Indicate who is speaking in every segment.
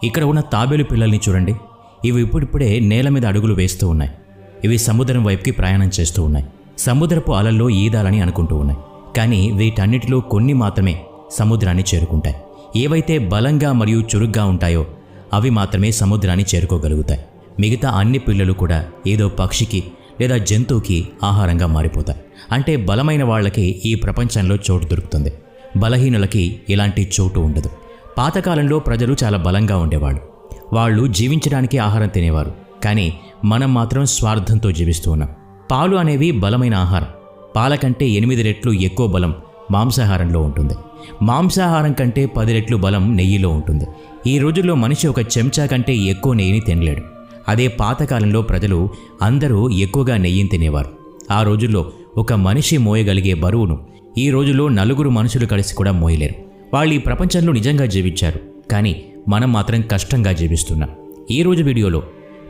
Speaker 1: ఇక్కడ ఉన్న తాబేలు పిల్లల్ని చూడండి. ఇవి ఇప్పుడిప్పుడే నేల మీద అడుగులు వేస్తూ ఉన్నాయి. ఇవి సముద్రం వైపుకి ప్రయాణం చేస్తూ ఉన్నాయి. సముద్రపు అలల్లో ఈదాలని అనుకుంటూ ఉన్నాయి. కానీ వీటన్నిటిలో కొన్ని మాత్రమే సముద్రాన్ని చేరుకుంటాయి. ఏవైతే బలంగా మరియు చురుగ్గా ఉంటాయో అవి మాత్రమే సముద్రాన్ని చేరుకోగలుగుతాయి. మిగతా అన్ని పిల్లలు కూడా ఏదో పక్షికి లేదా జంతువుకి ఆహారంగా మారిపోతాయి. అంటే బలమైన వాళ్ళకి ఈ ప్రపంచంలో చోటు దొరుకుతుంది, బలహీనులకి ఇలాంటి చోటు ఉండదు. పాతకాలంలో ప్రజలు చాలా బలంగా ఉండేవాళ్ళు. వాళ్ళు జీవించడానికి ఆహారం తినేవారు. కానీ మనం మాత్రం స్వార్థంతో జీవిస్తూ ఉన్నాం. పాలు అనేవి బలమైన ఆహారం. పాల కంటే 8 రెట్లు ఎక్కువ బలం మాంసాహారంలో ఉంటుంది. మాంసాహారం కంటే 10 రెట్లు బలం నెయ్యిలో ఉంటుంది. ఈ రోజుల్లో మనిషి ఒక చెంచా కంటే ఎక్కువ నెయ్యిని తినలేడు. అదే పాతకాలంలో ప్రజలు అందరూ ఎక్కువగా నెయ్యిని తినేవారు. ఆ రోజుల్లో ఒక మనిషి మోయగలిగే బరువును ఈ రోజుల్లో 4 మనుషులు కలిసి కూడా మోయలేరు. వాళ్ళు ఈ ప్రపంచంలో నిజంగా జీవించారు. కానీ మనం మాత్రం కష్టంగా జీవిస్తున్నాం. ఈ రోజు వీడియోలో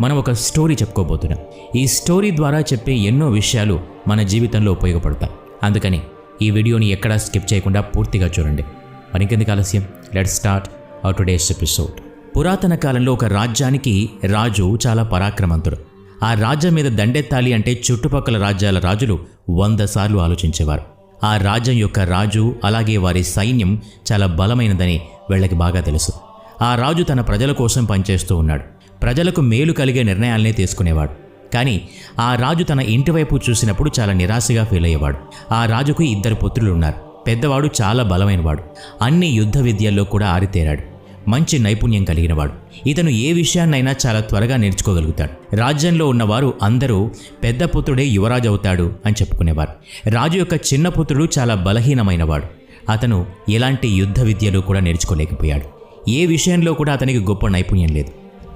Speaker 1: మనం ఒక స్టోరీ చెప్పుకోబోతున్నాం. ఈ స్టోరీ ద్వారా చెప్పే ఎన్నో విషయాలు మన జీవితంలో ఉపయోగపడతాయి. అందుకని ఈ వీడియోని ఎక్కడా స్కిప్ చేయకుండా పూర్తిగా చూడండి. మరికెందుకు ఆలస్యం, let's start our today's episode. పురాతన కాలంలో ఒక రాజ్యానికి రాజు చాలా పరాక్రమంతుడు. ఆ రాజ్యం మీద దండెత్తాలి అంటే చుట్టుపక్కల రాజ్యాల రాజులు 100 సార్లు ఆలోచించేవారు. ఆ రాజ్యం యొక్క రాజు అలాగే వారి సైన్యం చాలా బలమైనదని వీళ్ళకి బాగా తెలుసు. ఆ రాజు తన ప్రజల కోసం పనిచేస్తూ ఉన్నాడు. ప్రజలకు మేలు కలిగే నిర్ణయాలనే తీసుకునేవాడు. కానీ ఆ రాజు తన ఇంటి వైపు చూసినప్పుడు చాలా నిరాశగా ఫీల్ అయ్యేవాడు. ఆ రాజుకు 2 పుత్రులు ఉన్నారు. పెద్దవాడు చాలా బలమైనవాడు, అన్ని యుద్ధ విద్యల్లో కూడా ఆరితేరాడు, మంచి నైపుణ్యం కలిగినవాడు. ఇతను ఏ విషయాన్నైనా చాలా త్వరగా నేర్చుకోగలుగుతాడు. రాజ్యంలో ఉన్నవారు అందరూ పెద్ద పుత్రుడే యువరాజు అవుతాడు అని చెప్పుకునేవారు. రాజు యొక్క చిన్న పుత్రుడు చాలా బలహీనమైనవాడు. అతను ఎలాంటి యుద్ధ విద్యలు కూడా నేర్చుకోలేకపోయాడు. ఏ విషయంలో కూడా అతనికి గొప్ప నైపుణ్యం లేదు.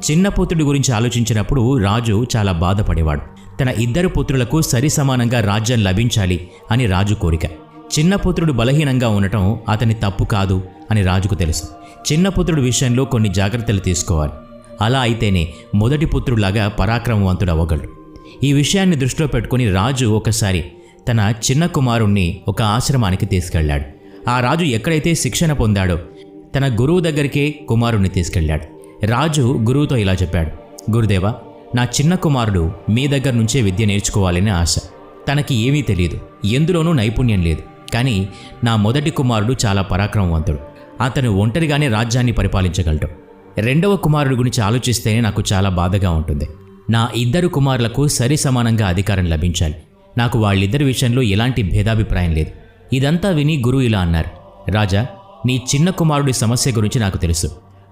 Speaker 1: చిన్న పుత్రుడి గురించి ఆలోచించినప్పుడు రాజు చాలా బాధపడేవాడు. తన 2 పుత్రులకు సరి సమానంగా రాజ్యం లభించాలి అని రాజు కోరిక. చిన్న పుత్రుడు బలహీనంగా ఉండటం అతని తప్పు కాదు అని రాజుకు తెలుసు. చిన్న పుత్రుడి విషయంలో కొన్ని జాగ్రత్తలు తీసుకోవాలి. అలా అయితేనే మొదటి పుత్రుడిలాగా పరాక్రమవంతుడు అవ్వగలడు. ఈ విషయాన్ని దృష్టిలో పెట్టుకుని రాజు ఒకసారి తన చిన్న కుమారుణ్ణి ఒక ఆశ్రమానికి తీసుకెళ్లాడు. ఆ రాజు ఎక్కడైతే శిక్షణ పొందాడో తన గురువు దగ్గరికే కుమారుణ్ణి తీసుకెళ్లాడు. రాజు గురువుతో ఇలా చెప్పాడు, గురుదేవా, నా చిన్న కుమారుడు మీ దగ్గర నుంచే విద్య నేర్చుకోవాలని ఆశ. తనకి ఏమీ తెలియదు, ఎందులోనూ నైపుణ్యం లేదు. కానీ నా మొదటి కుమారుడు చాలా పరాక్రమవంతుడు. అతను ఒంటరిగానే రాజ్యాన్ని పరిపాలించగలడు. 2వ కుమారుడు గురించి ఆలోచిస్తేనే నాకు చాలా బాధగా ఉంటుంది. నా 2 కుమారులకు సరి సమానంగా అధికారం లభించాలి. నాకు వాళ్ళిద్దరి విషయంలో ఎలాంటి భేదాభిప్రాయం లేదు. ఇదంతా విని గురువు ఇలా అన్నారు, రాజా, నీ చిన్న కుమారుడి సమస్య గురించి నాకు తెలుసు.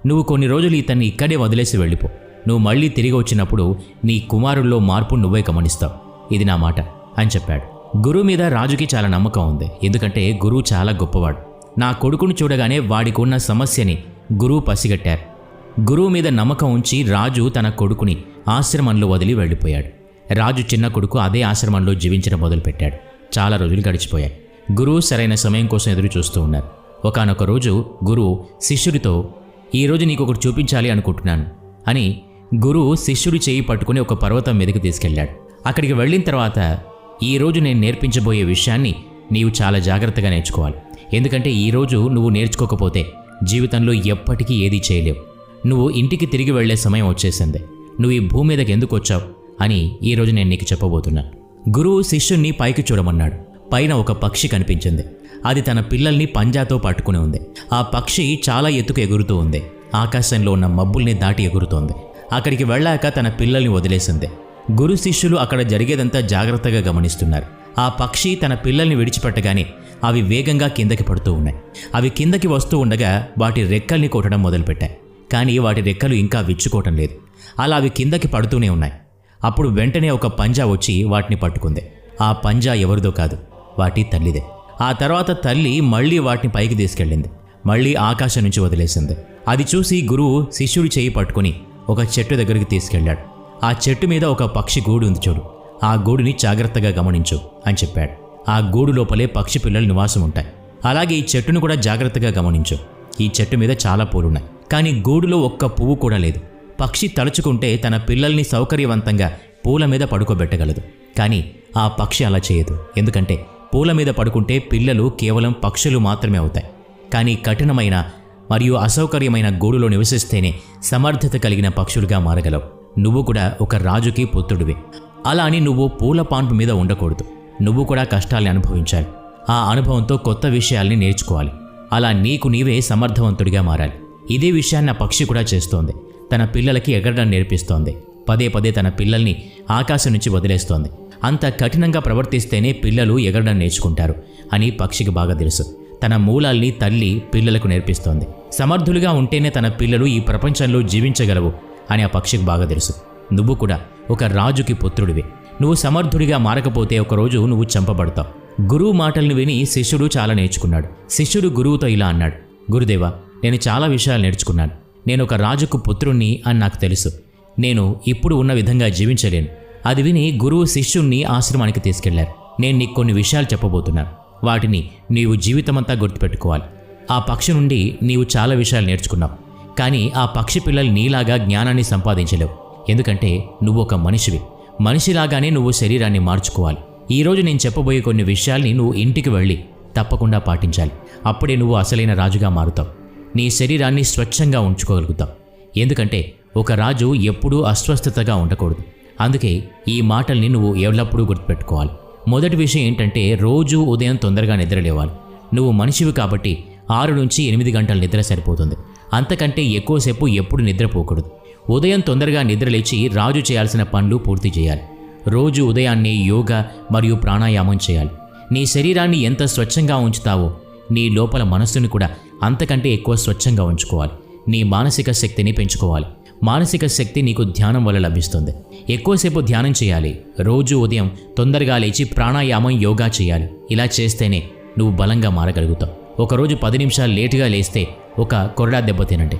Speaker 1: నువ్వు కొన్ని రోజులు ఇతన్ని ఇక్కడే వదిలేసి వెళ్ళిపో. నువ్వు మళ్ళీ తిరిగి వచ్చినప్పుడు నీ కుమారుల్లో మార్పు నువ్వే గమనిస్తావు. ఇది నా మాట అని చెప్పాడు. గురువు మీద రాజుకి చాలా నమ్మకం ఉంది. ఎందుకంటే గురువు చాలా గొప్పవాడు. నా కొడుకును చూడగానే వాడికి ఉన్న సమస్యని గురువు పసిగట్టారు. గురువు మీద నమ్మకం ఉంచి రాజు తన కొడుకుని ఆశ్రమంలో వదిలి వెళ్ళిపోయాడు. రాజు చిన్న కొడుకు అదే ఆశ్రమంలో జీవించడం మొదలుపెట్టాడు. చాలా రోజులు గడిచిపోయాయి. గురువు సరైన సమయం కోసం ఎదురు చూస్తూ ఉన్నారు. ఒకానొక రోజు గురువు శిష్యుడితో, ఈరోజు నీకు ఒకటి చూపించాలి అనుకుంటున్నాను అని గురువు శిష్యుడి చేయి పట్టుకుని ఒక పర్వతం మీదకి తీసుకెళ్లాడు. అక్కడికి వెళ్ళిన తర్వాత, ఈరోజు నేను నేర్పించబోయే విషయాన్ని నీవు చాలా జాగ్రత్తగా నేర్చుకోవాలి. ఎందుకంటే ఈరోజు నువ్వు నేర్చుకోకపోతే జీవితంలో ఎప్పటికీ ఏదీ చేయలేవు. నువ్వు ఇంటికి తిరిగి వెళ్లే సమయం వచ్చేసింది. నువ్వు ఈ భూమి మీదకి ఎందుకు వచ్చావు అని ఈరోజు నేను నీకు చెప్పబోతున్నాను. గురువు శిష్యుణ్ణి పైకి చూడమన్నాడు. పైన ఒక పక్షి కనిపించింది. అది తన పిల్లల్ని పంజాతో పట్టుకుని ఉంది. ఆ పక్షి చాలా ఎత్తుకు ఎగురుతూ ఉంది. ఆకాశంలో ఉన్న మబ్బుల్ని దాటి ఎగురుతోంది. అక్కడికి వెళ్ళాక తన పిల్లల్ని వదిలేసింది. గురు శిష్యులు అక్కడ జరిగేదంతా జాగ్రత్తగా గమనిస్తున్నారు. ఆ పక్షి తన పిల్లల్ని విడిచిపెట్టగానే అవి వేగంగా కిందకి పడుతూ ఉన్నాయి. అవి కిందకి వస్తూ ఉండగా వాటి రెక్కల్ని కొట్టడం మొదలుపెట్టాయి. కానీ వాటి రెక్కలు ఇంకా విచ్చుకోవటం లేదు. అలా అవి కిందకి పడుతూనే ఉన్నాయి. అప్పుడు వెంటనే ఒక పంజా వచ్చి వాటిని పట్టుకుంది. ఆ పంజా ఎవరిదో కాదు, వాటి తల్లిదే. ఆ తర్వాత తల్లి మళ్ళీ వాటిని పైకి తీసుకెళ్ళింది. మళ్ళీ ఆకాశం నుంచి వదిలేసింది. అది చూసి గురువు శిష్యుడి చేయి పట్టుకుని ఒక చెట్టు దగ్గరికి తీసుకెళ్లాడు. ఆ చెట్టు మీద ఒక పక్షి గూడు ఉంది చూడు, ఆ గూడుని జాగ్రత్తగా గమనించు అని చెప్పాడు. ఆ గూడు లోపలే పక్షి పిల్లలు నివాసం ఉంటాయి. అలాగే ఈ చెట్టును కూడా జాగ్రత్తగా గమనించు. ఈ చెట్టు మీద చాలా పూలున్నాయి, కానీ గూడులో ఒక్క పువ్వు కూడా లేదు. పక్షి తలుచుకుంటే తన పిల్లల్ని సౌకర్యవంతంగా పూల మీద పడుకోబెట్టగలదు. కానీ ఆ పక్షి అలా చేయదు. ఎందుకంటే పూల మీద పడుకుంటే పిల్లలు కేవలం పక్షులు మాత్రమే అవుతాయి. కానీ కఠినమైన మరియు అసౌకర్యమైన గూడులో నివసిస్తేనే సమర్థత కలిగిన పక్షులుగా మారగలవు. నువ్వు కూడా ఒక రాజుకి పుత్రుడివి. అలా అని నువ్వు పూల పాన్పు మీద ఉండకూడదు. నువ్వు కూడా కష్టాల్ని అనుభవించాలి. ఆ అనుభవంతో కొత్త విషయాల్ని నేర్చుకోవాలి. అలా నీకు నీవే సమర్థవంతుడిగా మారాలి. ఇదే విషయాన్ని ఆ పక్షి కూడా చేస్తోంది. తన పిల్లలకి ఎగరడం నేర్పిస్తోంది. పదే పదే తన పిల్లల్ని ఆకాశం నుంచి వదిలేస్తోంది. అంత కఠినంగా ప్రవర్తిస్తేనే పిల్లలు ఎగరడం నేర్చుకుంటారు అని పక్షికి బాగా తెలుసు. తన మూలాల్ని తల్లి పిల్లలకు నేర్పిస్తోంది. సమర్థులుగా ఉంటేనే తన పిల్లలు ఈ ప్రపంచంలో జీవించగలవు అని ఆ పక్షికి బాగా తెలుసు. నువ్వు కూడా ఒక రాజుకి పుత్రుడివి. నువ్వు సమర్థుడిగా మారకపోతే ఒకరోజు నువ్వు చంపబడతావు. గురువు మాటల్ని విని శిష్యుడు చాలా నేర్చుకున్నాడు. శిష్యుడు గురువుతో ఇలా అన్నాడు, గురుదేవా, నేను చాలా విషయాలు నేర్చుకున్నాను. నేను ఒక రాజుకు పుత్రుణ్ణి అని నాకు తెలుసు. నేను ఇప్పుడు ఉన్న విధంగా జీవించలేను. అది విని గురువు శిష్యుణ్ణి ఆశ్రమానికి తీసుకెళ్లారు. నేను నీకు కొన్ని విషయాలు చెప్పబోతున్నాను. వాటిని నీవు జీవితమంతా గుర్తుపెట్టుకోవాలి. ఆ పక్షి నుండి నీవు చాలా విషయాలు నేర్చుకున్నావు. కానీ ఆ పక్షి పిల్లలు నీలాగా జ్ఞానాన్ని సంపాదించలేవు. ఎందుకంటే నువ్వు ఒక మనిషివి. మనిషిలాగానే నువ్వు శరీరాన్ని మార్చుకోవాలి. ఈరోజు నేను చెప్పబోయే కొన్ని విషయాల్ని నువ్వు ఇంటికి వెళ్ళి తప్పకుండా పాటించాలి. అప్పుడే నువ్వు అసలైన రాజుగా మారుతావు. నీ శరీరాన్ని స్వచ్ఛంగా ఉంచుకోగలుగుతావు. ఎందుకంటే ఒక రాజు ఎప్పుడూ అస్వస్థతగా ఉండకూడదు. అందుకే ఈ మాటల్ని నువ్వు ఎల్లప్పుడూ గుర్తుపెట్టుకోవాలి. మొదటి విషయం ఏంటంటే రోజు ఉదయం తొందరగా నిద్రలేవాలి. నువ్వు మనిషివి కాబట్టి 6 నుంచి 8 గంటల నిద్ర సరిపోతుంది. అంతకంటే ఎక్కువసేపు ఎప్పుడు నిద్రపోకూడదు. ఉదయం తొందరగా నిద్రలేచి రాజు చేయాల్సిన పనులు పూర్తి చేయాలి. రోజు ఉదయాన్నే యోగా మరియు ప్రాణాయామం చేయాలి. నీ శరీరాన్ని ఎంత స్వచ్ఛంగా ఉంచుతావో నీ లోపల మనస్సుని కూడా అంతకంటే ఎక్కువ స్వచ్ఛంగా ఉంచుకోవాలి. నీ మానసిక శక్తిని పెంచుకోవాలి. మానసిక శక్తి నీకు ధ్యానం వల్ల లభిస్తుంది. ఎక్కువసేపు ధ్యానం చేయాలి. రోజు ఉదయం తొందరగా లేచి ప్రాణాయామం యోగా చేయాలి. ఇలా చేస్తేనే నువ్వు బలంగా మారగలుగుతావు. ఒకరోజు 10 నిమిషాలు లేటుగా లేస్తే ఒక కొరడా దెబ్బ తినండి.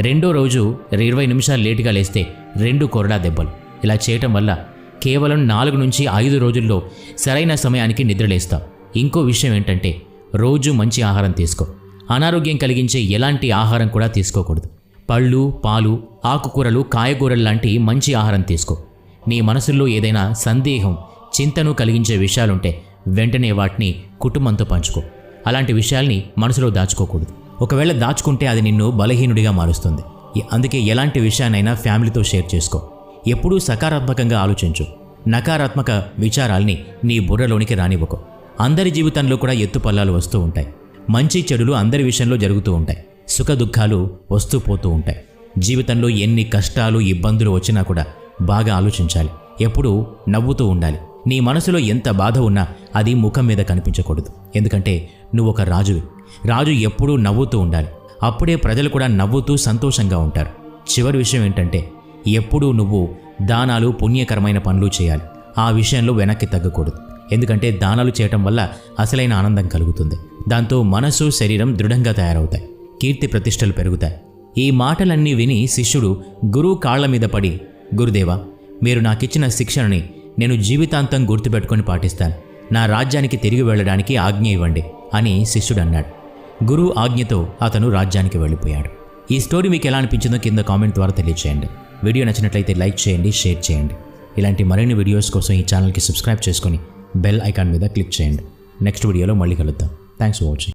Speaker 1: రెండో రోజు 20 నిమిషాలు లేటుగా లేస్తే 2 కొరడా దెబ్బలు. ఇలా చేయటం వల్ల కేవలం 4 నుంచి 5 రోజుల్లో సరైన సమయానికి నిద్రలేస్తావు. ఇంకో విషయం ఏంటంటే రోజు మంచి ఆహారం తీసుకో. అనారోగ్యం కలిగించే ఎలాంటి ఆహారం కూడా తీసుకోకూడదు. పళ్ళు, పాలు, ఆకుకూరలు, కాయగూరలు లాంటి మంచి ఆహారం తీసుకో. నీ మనసులో ఏదైనా సందేహం, చింతను కలిగించే విషయాలుంటే వెంటనే వాటిని కుటుంబంతో పంచుకో. అలాంటి విషయాల్ని మనసులో దాచుకోకూడదు. ఒకవేళ దాచుకుంటే అది నిన్ను బలహీనుడిగా మారుస్తుంది. అందుకే ఎలాంటి విషయాన్నైనా ఫ్యామిలీతో షేర్ చేసుకో. ఎప్పుడూ సకారాత్మకంగా ఆలోచించు. నకారాత్మక విచారాల్ని నీ బుర్రలోనికి రానివ్వకు. అందరి జీవితంలో కూడా ఎత్తుపల్లాలు వస్తూ ఉంటాయి. మంచి చెడులు అందరి విషయంలో జరుగుతూ ఉంటాయి. సుఖ దుఃఖాలు వస్తూ పోతూ ఉంటాయి. జీవితంలో ఎన్ని కష్టాలు, ఇబ్బందులు వచ్చినా కూడా బాగా ఆలోచించాలి. ఎప్పుడూ నవ్వుతూ ఉండాలి. నీ మనసులో ఎంత బాధ ఉన్నా అది ముఖం మీద కనిపించకూడదు. ఎందుకంటే నువ్వు ఒక రాజువి. రాజు ఎప్పుడూ నవ్వుతూ ఉండాలి. అప్పుడే ప్రజలు కూడా నవ్వుతూ సంతోషంగా ఉంటారు. చివరి విషయం ఏంటంటే ఎప్పుడూ నువ్వు దానాలు, పుణ్యకరమైన పనులు చేయాలి. ఆ విషయంలో వెనక్కి తగ్గకూడదు. ఎందుకంటే దానాలు చేయటం వల్ల అసలైన ఆనందం కలుగుతుంది. దాంతో మనసు, శరీరం దృఢంగా తయారవుతాయి. కీర్తి ప్రతిష్టలు పెరుగుతాయి. ఈ మాటలన్నీ విని శిష్యుడు గురువు కాళ్ల మీద పడి, గురుదేవా, మీరు నాకిచ్చిన శిక్షణని నేను జీవితాంతం గుర్తుపెట్టుకొని పాటిస్తాను. నా రాజ్యానికి తిరిగి వెళ్ళడానికి ఆజ్ఞ ఇవ్వండి అని శిష్యుడు అన్నాడు. గురువు ఆజ్ఞతో అతను రాజ్యానికి వెళ్ళిపోయాడు. ఈ స్టోరీ మీకు ఎలా అనిపించిందో కింద కామెంట్ ద్వారా తెలియచేయండి. వీడియో నచ్చినట్లయితే లైక్ చేయండి, షేర్ చేయండి. ఇలాంటి మరిన్ని వీడియోస్ కోసం ఈ ఛానల్కి సబ్స్క్రైబ్ చేసుకొని బెల్ ఐకాన్ మీద క్లిక్ చేయండి. నెక్స్ట్ వీడియోలో మళ్ళీ కలుద్దాం. Thanks for watching.